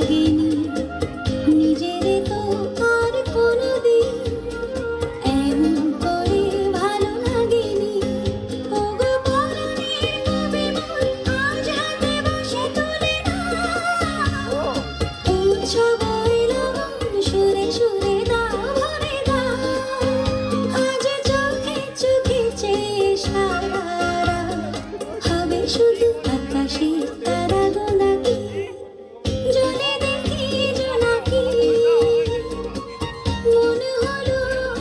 লাগেনি নিজেরে তো আর কোনোদিন এমন করে ভালো লাগেনি। ওগো পরাণের কবি মন আজ হাতে বসে তুলে নাও, উৎসব এলো সুরে সুরে দাও ভরে দাও। আজ চোখে চোখে চেয়ে সারা রাত হবে শুধু আকাশের তারা গোলাপি, জলে দেখি জোনাকি মনে হলো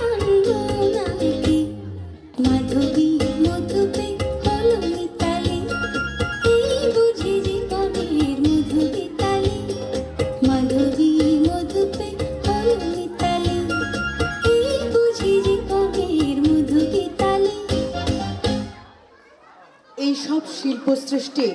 অন্য নাকি। মাধবী মধুপে হলো মিতালি, এই বুঝি জীবনের মধু বিতালি। মাধবী মধুপে হলো মিতালি, এই বুঝি জীবনের মধু বিতালি। এই সব শিল্প সৃষ্টি